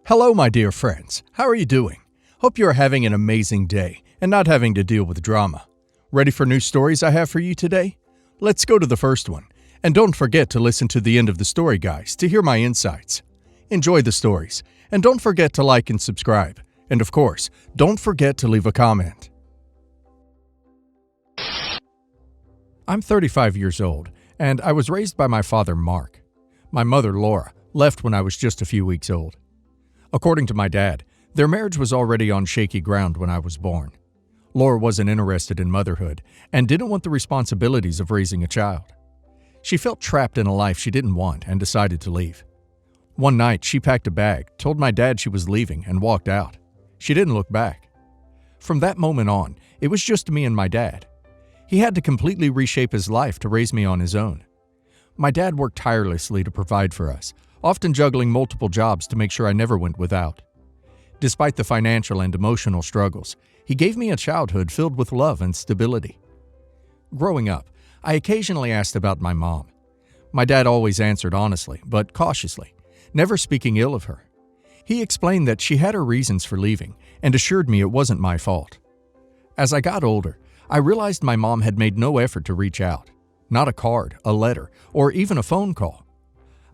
Hello, my dear friends. How are you doing? Hope you are having an amazing day and not having to deal with drama. Ready for new stories I have for you today? Let's go to the first one. And don't forget to listen to the end of the story, guys, to hear my insights. Enjoy the stories, and don't forget to like and subscribe. And of course, don't forget to leave a comment. I'm 35 years old, and I was raised by my father, Mark. My mother, Laura, left when I was just a few weeks old. According to my dad, their marriage was already on shaky ground when I was born. Laura wasn't interested in motherhood and didn't want the responsibilities of raising a child. She felt trapped in a life she didn't want and decided to leave. One night, she packed a bag, told my dad she was leaving, and walked out. She didn't look back. From that moment on, it was just me and my dad. He had to completely reshape his life to raise me on his own. My dad worked tirelessly to provide for us, often juggling multiple jobs to make sure I never went without. Despite the financial and emotional struggles, he gave me a childhood filled with love and stability. Growing up, I occasionally asked about my mom. My dad always answered honestly, but cautiously, never speaking ill of her. He explained that she had her reasons for leaving and assured me it wasn't my fault. As I got older, I realized my mom had made no effort to reach out. Not a card, a letter, or even a phone call.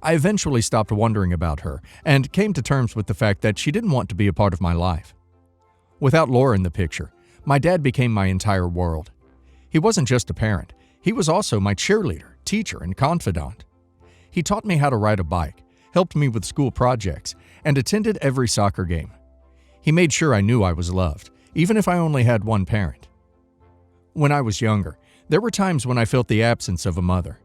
I eventually stopped wondering about her and came to terms with the fact that she didn't want to be a part of my life. Without Laura in the picture, my dad became my entire world. He wasn't just a parent, he was also my cheerleader, teacher, and confidant. He taught me how to ride a bike, helped me with school projects, and attended every soccer game. He made sure I knew I was loved, even if I only had one parent. When I was younger, there were times when I felt the absence of a mother,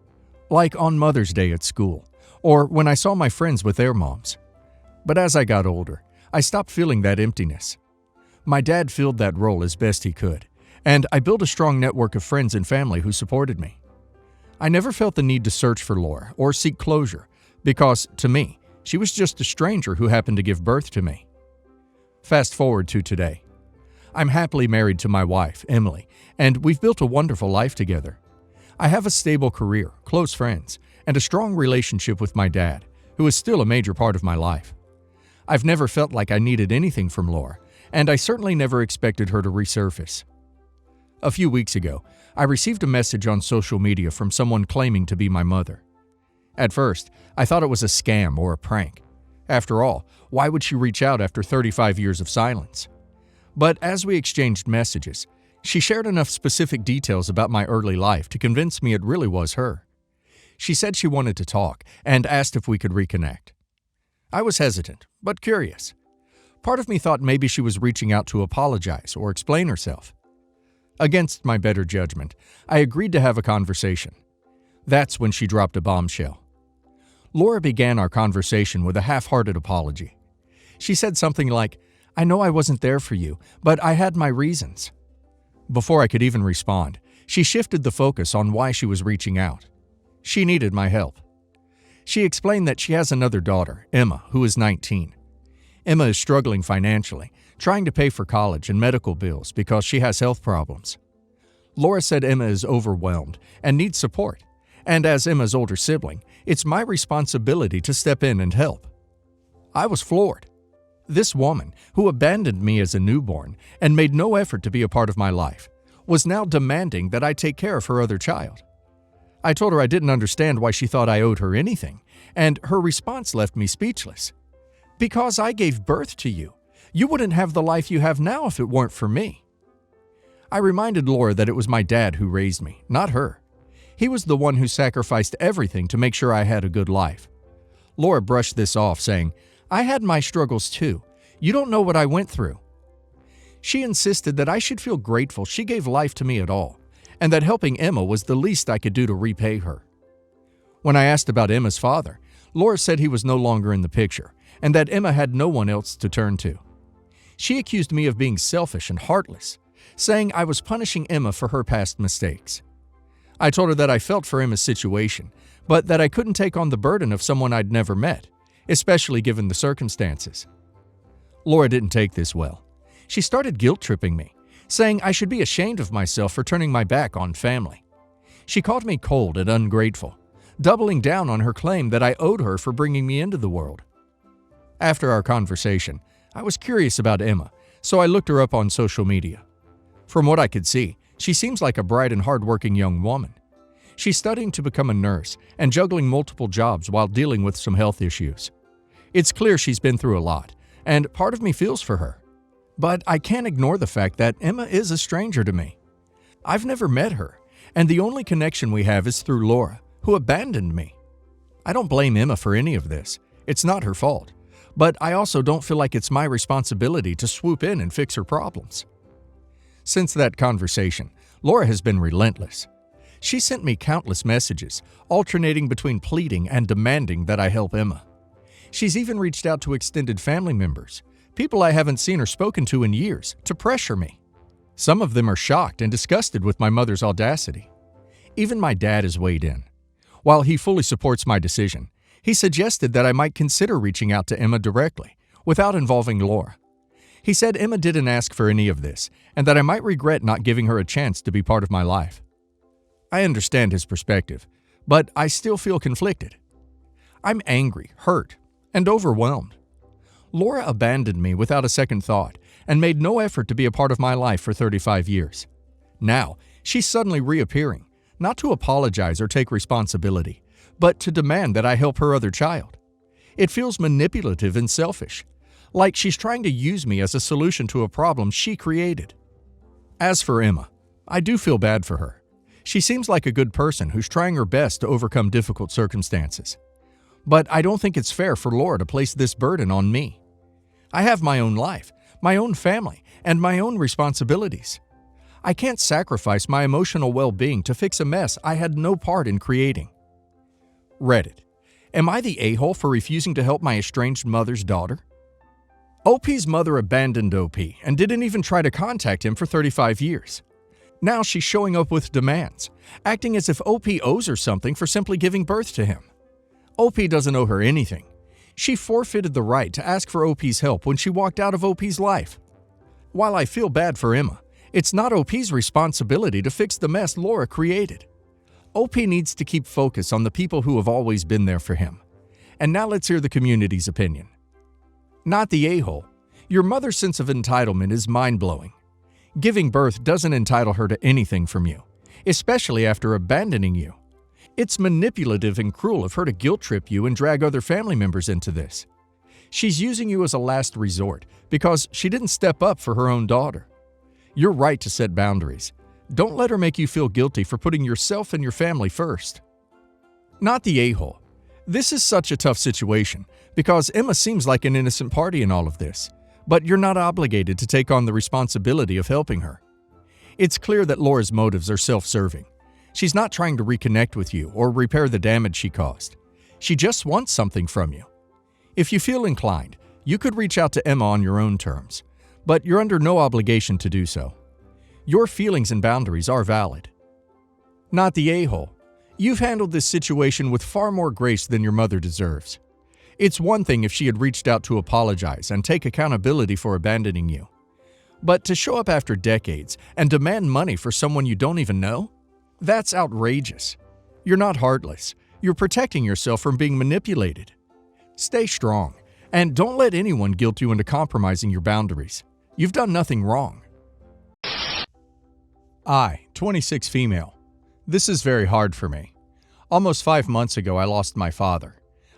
like on Mother's Day at school, or when I saw my friends with their moms. But as I got older, I stopped feeling that emptiness. My dad filled that role as best he could, and I built a strong network of friends and family who supported me. I never felt the need to search for Laura or seek closure, because, to me, she was just a stranger who happened to give birth to me. Fast forward to today. I'm happily married to my wife, Emily, and we've built a wonderful life together. I have a stable career, close friends, and a strong relationship with my dad, who is still a major part of my life. I've never felt like I needed anything from Laura, and I certainly never expected her to resurface. A few weeks ago, I received a message on social media from someone claiming to be my mother. At first, I thought it was a scam or a prank. After all, why would she reach out after 35 years of silence? But as we exchanged messages, she shared enough specific details about my early life to convince me it really was her. She said she wanted to talk and asked if we could reconnect. I was hesitant, but curious. Part of me thought maybe she was reaching out to apologize or explain herself. Against my better judgment, I agreed to have a conversation. That's when she dropped a bombshell. Laura began our conversation with a half-hearted apology. She said something like, "I know I wasn't there for you, but I had my reasons." Before I could even respond, she shifted the focus on why she was reaching out. She needed my help. She explained that she has another daughter, Emma, who is 19. Emma is struggling financially, trying to pay for college and medical bills because she has health problems. Laura said Emma is overwhelmed and needs support, and as Emma's older sibling, it's my responsibility to step in and help. I was floored. This woman, who abandoned me as a newborn and made no effort to be a part of my life, was now demanding that I take care of her other child. I told her I didn't understand why she thought I owed her anything, and her response left me speechless. "Because I gave birth to you. You wouldn't have the life you have now if it weren't for me." I reminded Laura that it was my dad who raised me, not her. He was the one who sacrificed everything to make sure I had a good life. Laura brushed this off, saying, "I had my struggles too. You don't know what I went through." She insisted that I should feel grateful she gave life to me at all, and that helping Emma was the least I could do to repay her. When I asked about Emma's father, Laura said he was no longer in the picture, and that Emma had no one else to turn to. She accused me of being selfish and heartless, saying I was punishing Emma for her past mistakes. I told her that I felt for Emma's situation, but that I couldn't take on the burden of someone I'd never met, especially given the circumstances. Laura didn't take this well. She started guilt-tripping me, saying I should be ashamed of myself for turning my back on family. She called me cold and ungrateful, doubling down on her claim that I owed her for bringing me into the world. After our conversation, I was curious about Emma, so I looked her up on social media. From what I could see, she seems like a bright and hardworking young woman. She's studying to become a nurse and juggling multiple jobs while dealing with some health issues. It's clear she's been through a lot, and part of me feels for her. But I can't ignore the fact that Emma is a stranger to me. I've never met her, and the only connection we have is through Laura, who abandoned me. I don't blame Emma for any of this. It's not her fault. But I also don't feel like it's my responsibility to swoop in and fix her problems. Since that conversation, Laura has been relentless. She sent me countless messages, alternating between pleading and demanding that I help Emma. She's even reached out to extended family members, people I haven't seen or spoken to in years, to pressure me. Some of them are shocked and disgusted with my mother's audacity. Even my dad has weighed in. While he fully supports my decision, he suggested that I might consider reaching out to Emma directly, without involving Laura. He said Emma didn't ask for any of this, and that I might regret not giving her a chance to be part of my life. I understand his perspective, but I still feel conflicted. I'm angry, hurt, and overwhelmed. Laura abandoned me without a second thought and made no effort to be a part of my life for 35 years. Now, she's suddenly reappearing, not to apologize or take responsibility, but to demand that I help her other child. It feels manipulative and selfish, like she's trying to use me as a solution to a problem she created. As for Emma, I do feel bad for her. She seems like a good person who's trying her best to overcome difficult circumstances. But I don't think it's fair for Laura to place this burden on me. I have my own life, my own family, and my own responsibilities. I can't sacrifice my emotional well-being to fix a mess I had no part in creating. Reddit. Am I the a-hole for refusing to help my estranged mother's daughter? OP's mother abandoned OP and didn't even try to contact him for 35 years. Now she's showing up with demands, acting as if OP owes her something for simply giving birth to him. OP doesn't owe her anything. She forfeited the right to ask for OP's help when she walked out of OP's life. While I feel bad for Emma, it's not OP's responsibility to fix the mess Laura created. OP needs to keep focus on the people who have always been there for him. And now let's hear the community's opinion. Not the a-hole. Your mother's sense of entitlement is mind-blowing. Giving birth doesn't entitle her to anything from you, especially after abandoning you. It's manipulative and cruel of her to guilt-trip you and drag other family members into this. She's using you as a last resort because she didn't step up for her own daughter. You're right to set boundaries. Don't let her make you feel guilty for putting yourself and your family first. Not the a-hole. This is such a tough situation because Emma seems like an innocent party in all of this, but you're not obligated to take on the responsibility of helping her. It's clear that Laura's motives are self-serving. She's not trying to reconnect with you or repair the damage she caused. She just wants something from you. If you feel inclined, you could reach out to Emma on your own terms, but you're under no obligation to do so. Your feelings and boundaries are valid. Not the a-hole. You've handled this situation with far more grace than your mother deserves. It's one thing if she had reached out to apologize and take accountability for abandoning you. But to show up after decades and demand money for someone you don't even know? That's outrageous. You're not heartless. You're protecting yourself from being manipulated. Stay strong, and don't let anyone guilt you into compromising your boundaries. You've done nothing wrong. I, 26 female. This is very hard for me. Almost 5 months ago, I lost my father.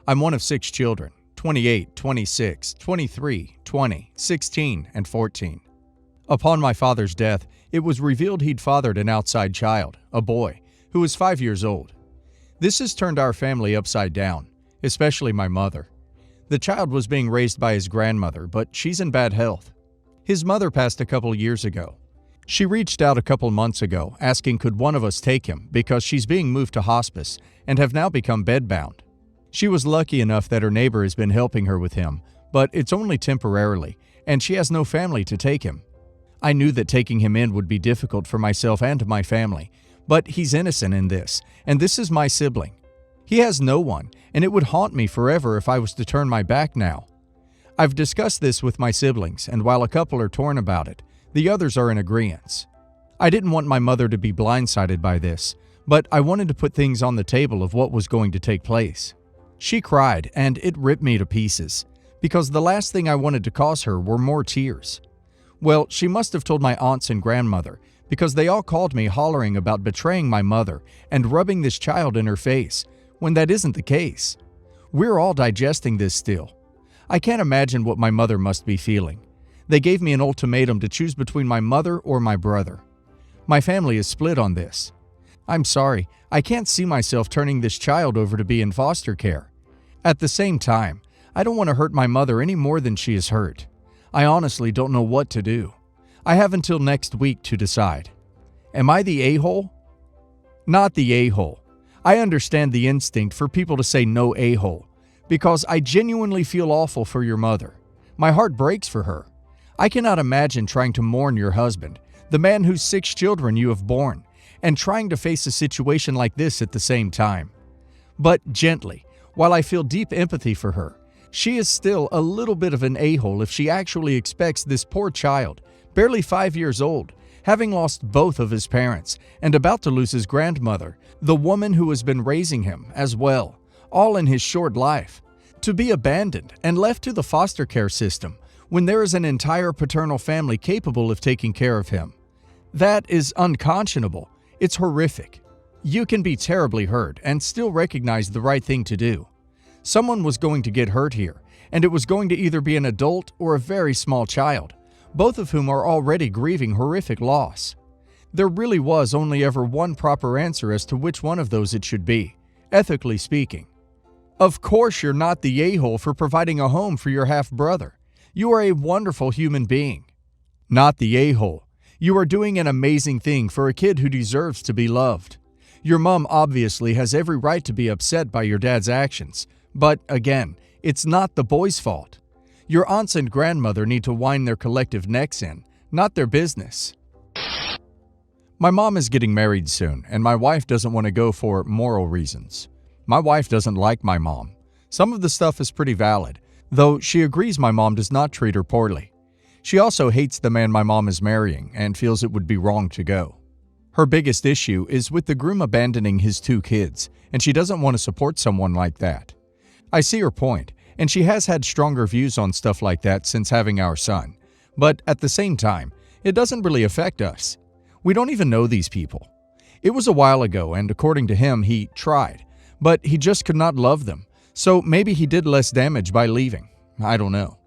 I'm one of 6 children, 28, 26, 23, 20, 16, and 14. Upon my father's death, it was revealed he'd fathered an outside child, a boy, who was 5 years old. This has turned our family upside down, especially my mother. The child was being raised by his grandmother, but she's in bad health. His mother passed a couple years ago. She reached out a couple months ago, asking could one of us take him because she's being moved to hospice and have now become bedbound. She was lucky enough that her neighbor has been helping her with him, but it's only temporarily, and she has no family to take him. I knew that taking him in would be difficult for myself and my family, but he's innocent in this, and this is my sibling. He has no one, and it would haunt me forever if I was to turn my back now. I've discussed this with my siblings, and while a couple are torn about it, the others are in agreement. I didn't want my mother to be blindsided by this, but I wanted to put things on the table of what was going to take place. She cried, and it ripped me to pieces, because the last thing I wanted to cause her were more tears. Well, she must have told my aunts and grandmother, because they all called me hollering about betraying my mother and rubbing this child in her face, when that isn't the case. We're all digesting this still. I can't imagine what my mother must be feeling. They gave me an ultimatum to choose between my mother or my brother. My family is split on this. I'm sorry, I can't see myself turning this child over to be in foster care. At the same time, I don't want to hurt my mother any more than she is hurt. I honestly don't know what to do. I have until next week to decide. Am I the a-hole? Not the a-hole. I understand the instinct for people to say no a-hole, because I genuinely feel awful for your mother. My heart breaks for her. I cannot imagine trying to mourn your husband, the man whose 6 children you have borne, and trying to face a situation like this at the same time. But gently, while I feel deep empathy for her, she is still a little bit of an a-hole if she actually expects this poor child, barely 5 years old, having lost both of his parents and about to lose his grandmother, the woman who has been raising him as well, all in his short life, to be abandoned and left to the foster care system when there is an entire paternal family capable of taking care of him. That is unconscionable. It's horrific. You can be terribly hurt and still recognize the right thing to do. Someone was going to get hurt here, and it was going to either be an adult or a very small child, both of whom are already grieving horrific loss. There really was only ever one proper answer as to which one of those it should be, ethically speaking. Of course you're not the a-hole for providing a home for your half-brother. You are a wonderful human being. Not the a-hole. You are doing an amazing thing for a kid who deserves to be loved. Your mom obviously has every right to be upset by your dad's actions, but again, it's not the boy's fault. Your aunts and grandmother need to wind their collective necks in, not their business. My mom is getting married soon, and my wife doesn't want to go for moral reasons. My wife doesn't like my mom. Some of the stuff is pretty valid, though she agrees my mom does not treat her poorly. She also hates the man my mom is marrying and feels it would be wrong to go. Her biggest issue is with the groom abandoning his 2 kids, and she doesn't want to support someone like that. I see her point, and she has had stronger views on stuff like that since having our son. But at the same time, it doesn't really affect us. We don't even know these people. It was a while ago, and according to him, he tried, but he just could not love them, so maybe he did less damage by leaving. I don't know.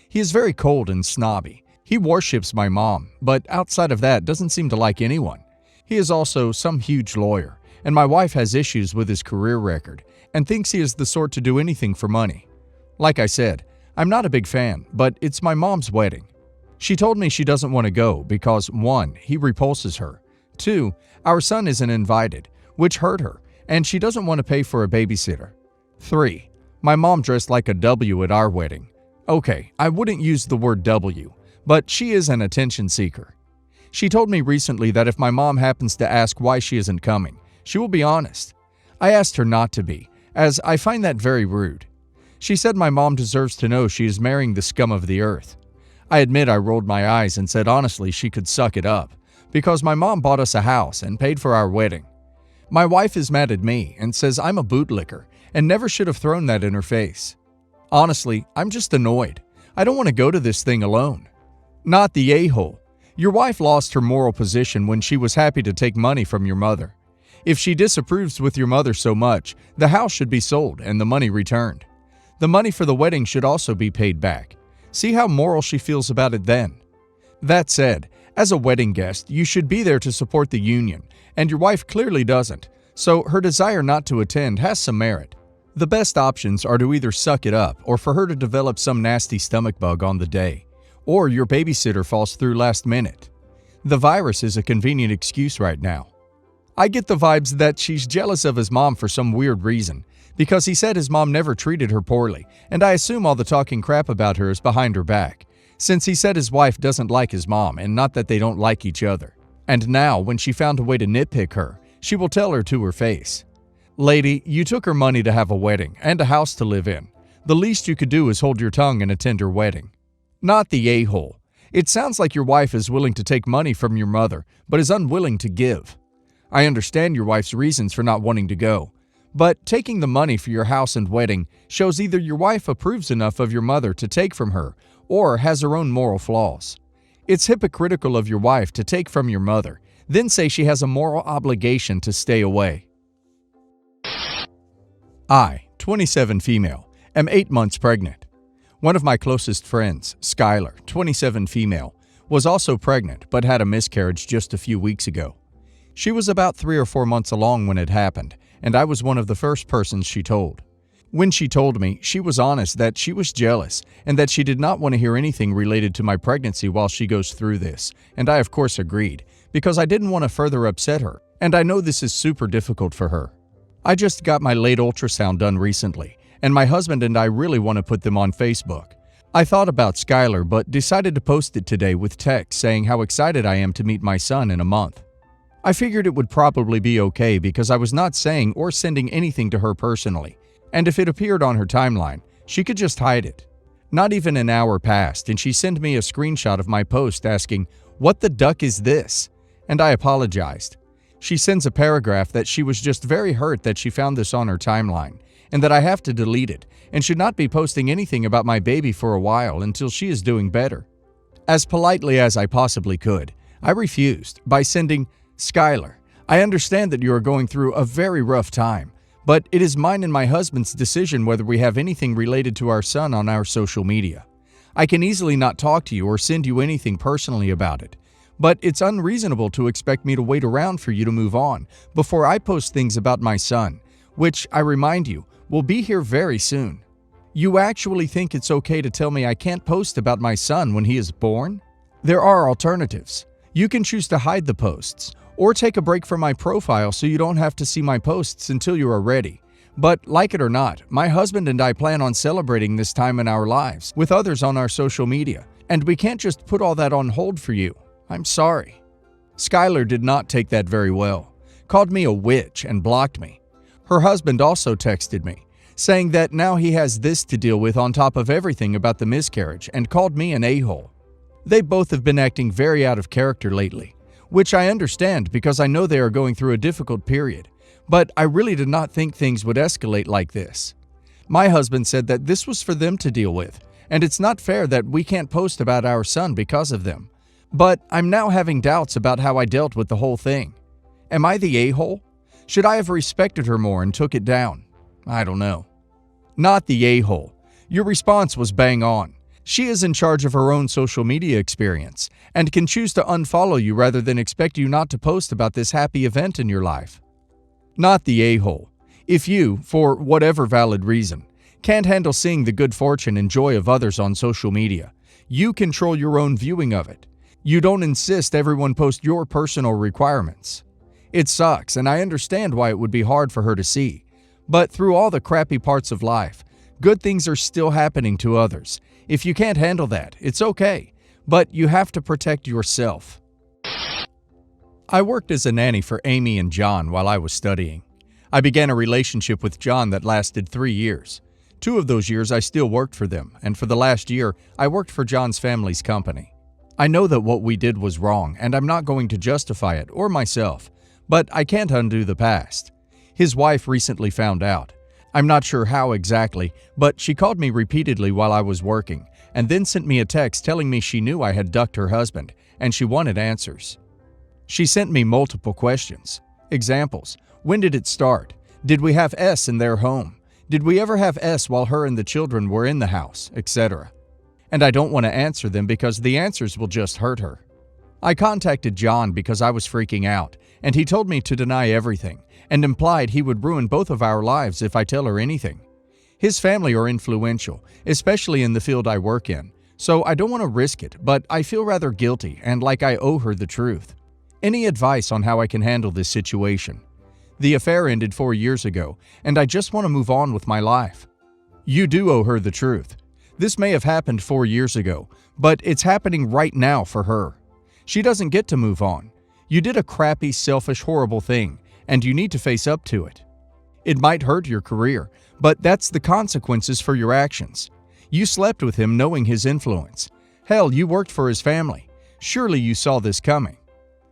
He is very cold and snobby. He worships my mom, but outside of that doesn't seem to like anyone. He is also some huge lawyer, and my wife has issues with his career record and thinks he is the sort to do anything for money. Like I said, I'm not a big fan, but it's my mom's wedding. She told me she doesn't want to go because 1, he repulses her. 2, our son isn't invited, which hurt her, and she doesn't want to pay for a babysitter. 3, my mom dressed like a W at our wedding. Okay, I wouldn't use the word W, but she is an attention seeker. She told me recently that if my mom happens to ask why she isn't coming, she will be honest. I asked her not to be, as I find that very rude. She said my mom deserves to know she is marrying the scum of the earth. I admit I rolled my eyes and said honestly she could suck it up, because my mom bought us a house and paid for our wedding. My wife is mad at me and says I'm a bootlicker and never should have thrown that in her face. Honestly, I'm just annoyed. I don't want to go to this thing alone. Not the a-hole. Your wife lost her moral position when she was happy to take money from your mother. If she disapproves with your mother so much, the house should be sold and the money returned. The money for the wedding should also be paid back. See how moral she feels about it then. That said, as a wedding guest, you should be there to support the union, and your wife clearly doesn't, so her desire not to attend has some merit. The best options are to either suck it up or for her to develop some nasty stomach bug on the day, or your babysitter falls through last minute. The virus is a convenient excuse right now. I get the vibes that she's jealous of his mom for some weird reason, because he said his mom never treated her poorly, and I assume all the talking crap about her is behind her back, since he said his wife doesn't like his mom and not that they don't like each other. And now, when she found a way to nitpick her, she will tell her to her face. Lady, you took her money to have a wedding and a house to live in. The least you could do is hold your tongue and attend her wedding. Not the a-hole. It sounds like your wife is willing to take money from your mother, but is unwilling to give. I understand your wife's reasons for not wanting to go, But taking the money for your house and wedding shows either your wife approves enough of your mother to take from her or has her own moral flaws. It's hypocritical of your wife to take from your mother, then say she has a moral obligation to stay away. I, 27 female, am 8 months pregnant. One of my closest friends, Skylar, 27 female, was also pregnant but had a miscarriage just a few weeks ago. She was about 3 or 4 months along when it happened, and I was one of the first persons she told. When she told me, she was honest that she was jealous and that she did not want to hear anything related to my pregnancy while she goes through this, and I of course agreed, because I didn't want to further upset her, and I know this is super difficult for her. I just got my late ultrasound done recently, and my husband and I really want to put them on Facebook. I thought about Skylar but decided to post it today with text saying how excited I am to meet my son in a month. I figured it would probably be okay because I was not saying or sending anything to her personally, and if it appeared on her timeline, she could just hide it. Not even an hour passed and she sent me a screenshot of my post asking, "What the duck is this?" And I apologized. She sends a paragraph that she was just very hurt that she found this on her timeline, and that I have to delete it and should not be posting anything about my baby for a while until she is doing better. As politely as I possibly could, I refused by sending, "Skylar, I understand that you are going through a very rough time, but it is mine and my husband's decision whether we have anything related to our son on our social media. I can easily not talk to you or send you anything personally about it, but it's unreasonable to expect me to wait around for you to move on before I post things about my son, which, I remind you, will be here very soon. You actually think it's okay to tell me I can't post about my son when he is born? There are alternatives. You can choose to hide the posts, or take a break from my profile so you don't have to see my posts until you are ready. But like it or not, my husband and I plan on celebrating this time in our lives with others on our social media, and we can't just put all that on hold for you. I'm sorry." Skylar did not take that very well, called me a witch and blocked me. Her husband also texted me, saying that now he has this to deal with on top of everything about the miscarriage, and called me an a-hole. They both have been acting very out of character lately, which I understand because I know they are going through a difficult period, but I really did not think things would escalate like this. My husband said that this was for them to deal with, and it's not fair that we can't post about our son because of them. But I'm now having doubts about how I dealt with the whole thing. Am I the a-hole? Should I have respected her more and took it down? I don't know. Not the a-hole. Your response was bang on. She is in charge of her own social media experience and can choose to unfollow you rather than expect you not to post about this happy event in your life. Not the a-hole. If you, for whatever valid reason, can't handle seeing the good fortune and joy of others on social media, you control your own viewing of it. You don't insist everyone post your personal requirements. It sucks, and I understand why it would be hard for her to see. But through all the crappy parts of life, good things are still happening to others. If you can't handle that, it's okay, but you have to protect yourself. I worked as a nanny for Amy and John while I was studying. I began a relationship with John that lasted 3 years. 2 of those years I still worked for them, and for the last year, I worked for John's family's company. I know that what we did was wrong, and I'm not going to justify it or myself, but I can't undo the past. His wife recently found out. I'm not sure how exactly, but she called me repeatedly while I was working, and then sent me a text telling me she knew I had ducked her husband, and she wanted answers. She sent me multiple questions. Examples: when did it start? Did we have S in their home? Did we ever have S while her and the children were in the house, etc.? And I don't want to answer them because the answers will just hurt her. I contacted John because I was freaking out, and he told me to deny everything, and implied he would ruin both of our lives if I tell her anything. His family are influential, especially in the field I work in, so I don't want to risk it, but I feel rather guilty and like I owe her the truth. Any advice on how I can handle this situation? The affair ended 4 years ago, and I just want to move on with my life. You do owe her the truth. This may have happened 4 years ago, but it's happening right now for her. She doesn't get to move on. You did a crappy, selfish, horrible thing, and you need to face up to it. It might hurt your career, but that's the consequences for your actions. You slept with him knowing his influence. Hell, you worked for his family. Surely you saw this coming.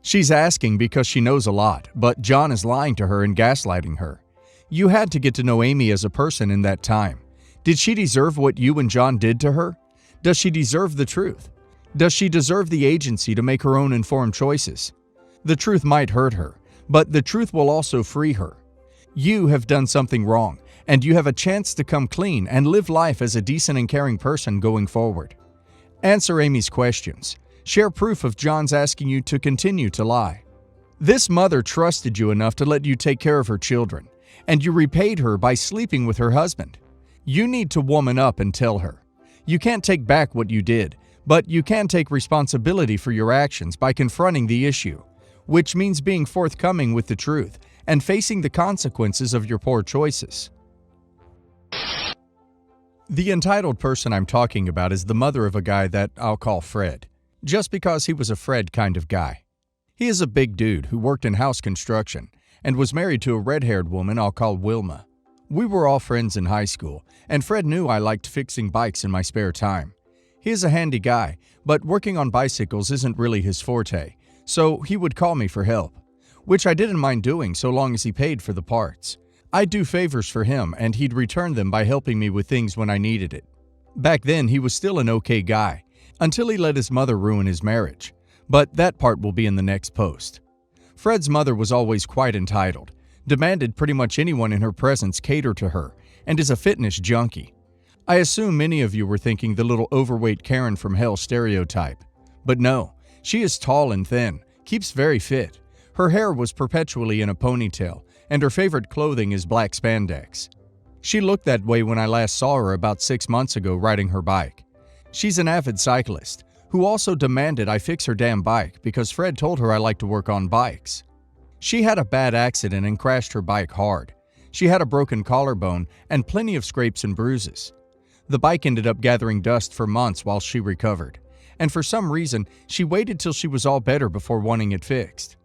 She's asking because she knows a lot, but John is lying to her and gaslighting her. You had to get to know Amy as a person in that time. Did she deserve what you and John did to her? Does she deserve the truth? Does she deserve the agency to make her own informed choices? The truth might hurt her, but the truth will also free her. You have done something wrong, and you have a chance to come clean and live life as a decent and caring person going forward. Answer Amy's questions. Share proof of John's asking you to continue to lie. This mother trusted you enough to let you take care of her children, and you repaid her by sleeping with her husband. You need to woman up and tell her. You can't take back what you did, but you can take responsibility for your actions by confronting the issue, which means being forthcoming with the truth and facing the consequences of your poor choices. The entitled person I'm talking about is the mother of a guy that I'll call Fred, just because he was a Fred kind of guy. He is a big dude who worked in house construction and was married to a red-haired woman I'll call Wilma. We were all friends in high school, and Fred knew I liked fixing bikes in my spare time. He is a handy guy, but working on bicycles isn't really his forte, so he would call me for help, which I didn't mind doing so long as he paid for the parts. I'd do favors for him, and he'd return them by helping me with things when I needed it. Back then, he was still an okay guy, until he let his mother ruin his marriage. But that part will be in the next post. Fred's mother was always quite entitled, demanded pretty much anyone in her presence cater to her, and is a fitness junkie. I assume many of you were thinking the little overweight Karen from hell stereotype. But no, she is tall and thin, keeps very fit. Her hair was perpetually in a ponytail, and her favorite clothing is black spandex. She looked that way when I last saw her about 6 months ago riding her bike. She's an avid cyclist, who also demanded I fix her damn bike because Fred told her I like to work on bikes. She had a bad accident and crashed her bike hard. She had a broken collarbone and plenty of scrapes and bruises. The bike ended up gathering dust for months while she recovered, and for some reason, she waited till she was all better before wanting it fixed.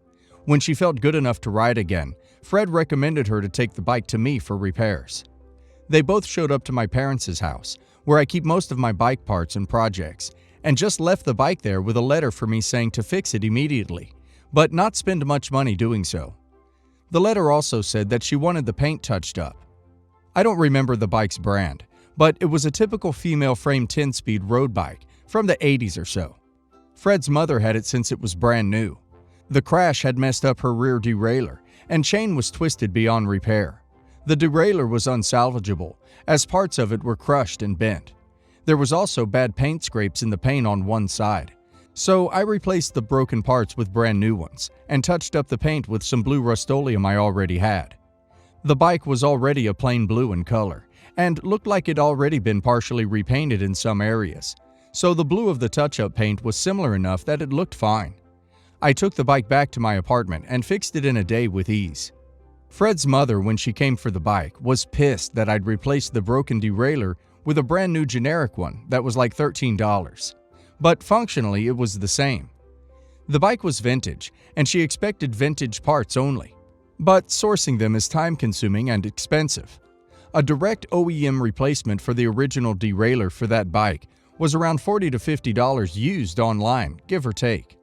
When she felt good enough to ride again, Fred recommended her to take the bike to me for repairs. They both showed up to my parents' house, where I keep most of my bike parts and projects, and just left the bike there with a letter for me saying to fix it immediately, but not spend much money doing so. The letter also said that she wanted the paint touched up. I don't remember the bike's brand, but it was a typical female frame 10-speed road bike from the 80s or so. Fred's mother had it since it was brand new. The crash had messed up her rear derailleur, and chain was twisted beyond repair. The derailleur was unsalvageable, as parts of it were crushed and bent. There was also bad paint scrapes in the paint on one side. So I replaced the broken parts with brand new ones, and touched up the paint with some blue Rust-Oleum I already had. The bike was already a plain blue in color, and looked like it already been partially repainted in some areas, so the blue of the touch-up paint was similar enough that it looked fine. I took the bike back to my apartment and fixed it in a day with ease. Fred's mother, when she came for the bike, was pissed that I'd replaced the broken derailleur with a brand new generic one that was like $13. But functionally it was the same. The bike was vintage, and she expected vintage parts only. But sourcing them is time-consuming and expensive. A direct OEM replacement for the original derailleur for that bike was around $40 to $50 used online, give or take.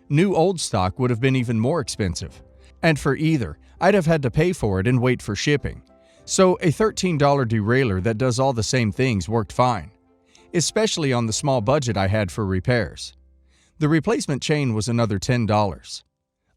New old stock would have been even more expensive, and for either, I'd have had to pay for it and wait for shipping. So a $13 derailleur that does all the same things worked fine, especially on the small budget I had for repairs. The replacement chain was another $10.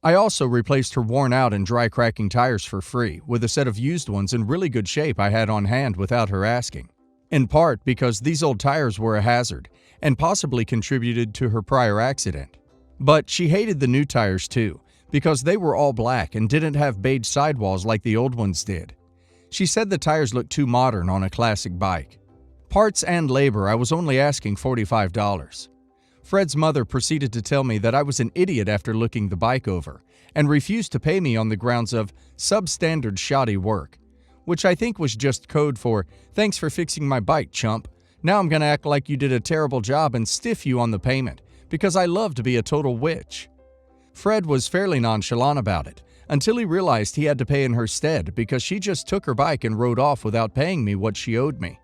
I also replaced her worn-out and dry-cracking tires for free with a set of used ones in really good shape I had on hand without her asking, in part because these old tires were a hazard and possibly contributed to her prior accident. But she hated the new tires too, because they were all black and didn't have beige sidewalls like the old ones did. She said the tires looked too modern on a classic bike. Parts and labor, I was only asking $45. Fred's mother proceeded to tell me that I was an idiot after looking the bike over, and refused to pay me on the grounds of substandard shoddy work, which I think was just code for, "Thanks for fixing my bike, chump. Now I'm gonna act like you did a terrible job and stiff you on the payment, because I love to be a total witch." Fred was fairly nonchalant about it, until he realized he had to pay in her stead because she just took her bike and rode off without paying me what she owed me.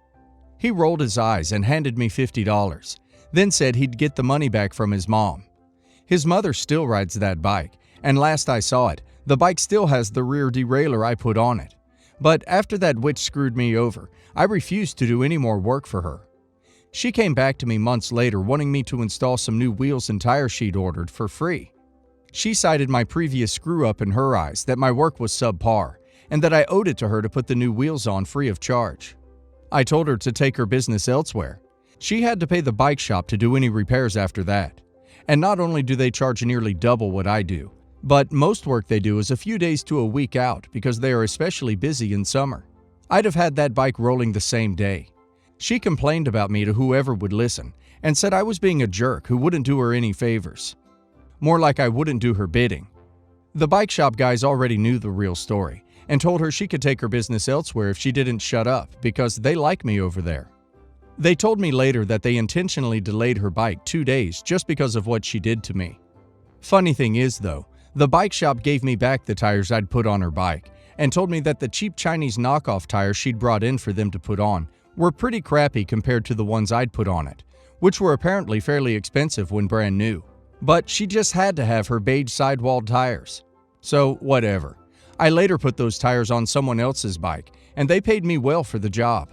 He rolled his eyes and handed me $50, then said he'd get the money back from his mom. His mother still rides that bike, and last I saw it, the bike still has the rear derailleur I put on it. But after that witch screwed me over, I refused to do any more work for her. She came back to me months later wanting me to install some new wheels and tires she'd ordered for free. She cited my previous screw-up in her eyes, that my work was subpar, and that I owed it to her to put the new wheels on free of charge. I told her to take her business elsewhere. She had to pay the bike shop to do any repairs after that. And not only do they charge nearly double what I do, but most work they do is a few days to a week out because they are especially busy in summer. I'd have had that bike rolling the same day. She complained about me to whoever would listen and said I was being a jerk who wouldn't do her any favors. More like I wouldn't do her bidding. The bike shop guys already knew the real story and told her she could take her business elsewhere if she didn't shut up because they like me over there. They told me later that they intentionally delayed her bike 2 days just because of what she did to me. Funny thing is though, the bike shop gave me back the tires I'd put on her bike and told me that the cheap Chinese knockoff tires she'd brought in for them to put on were pretty crappy compared to the ones I'd put on it, which were apparently fairly expensive when brand new. But she just had to have her beige sidewalled tires. So whatever. I later put those tires on someone else's bike and they paid me well for the job.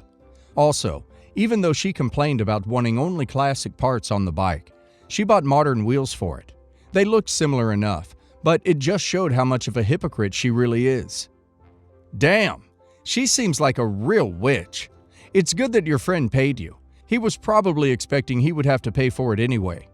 Also, even though she complained about wanting only classic parts on the bike, she bought modern wheels for it. They looked similar enough, but it just showed how much of a hypocrite she really is. Damn, she seems like a real witch. It's good that your friend paid you. He was probably expecting he would have to pay for it anyway.